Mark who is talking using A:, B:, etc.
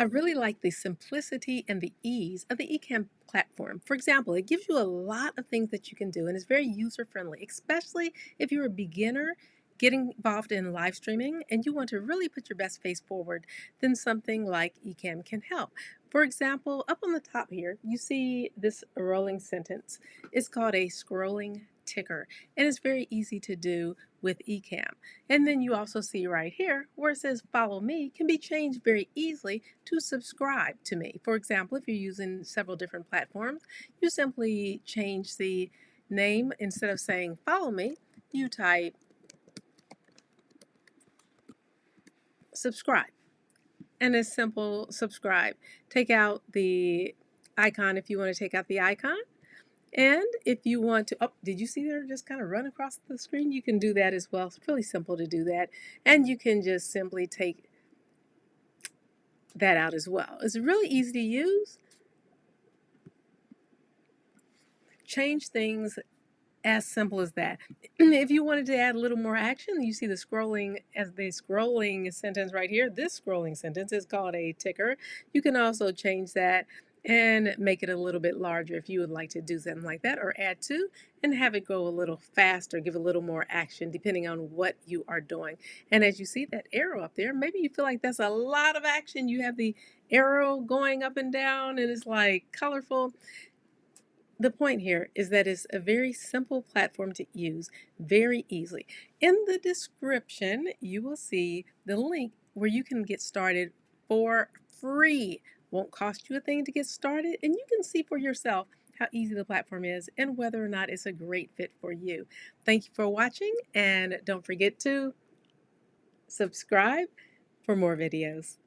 A: I really like the simplicity and the ease of the Ecamm platform. For example, it gives you a lot of things that you can do and it's very user friendly, especially if you're a beginner getting involved in live streaming and you want to really put your best face forward, then something like Ecamm can help. For example, up on the top here, you see this rolling sentence. It's called a scrolling ticker, and it's very easy to do with Ecamm. And then you also see right here where it says follow me can be changed very easily to subscribe to me. For example, if you're using several different platforms, you simply change the name. Instead of saying follow me, you type subscribe. And a simple subscribe. Take out the icon if you want to take out the icon. And if you want to, oh, did you see there just kind of run across the screen? You can do that as well. It's really simple to do that. And you can just simply take that out as well. It's really easy to use. Change things as simple as that. If you wanted to add a little more action, you see the scrolling sentence right here. This scrolling sentence is called a ticker. You can also change that and make it a little bit larger if you would like to do something like that, or add to and have it go a little faster, give a little more action depending on what you are doing. And as you see that arrow up there, maybe you feel like that's a lot of action. You have the arrow going up and down and it's like colorful. The point here is that it's a very simple platform to use very easily. In the description, you will see the link where you can get started for free. Won't cost you a thing to get started, and you can see for yourself how easy the platform is and whether or not it's a great fit for you. Thank you for watching, and don't forget to subscribe for more videos.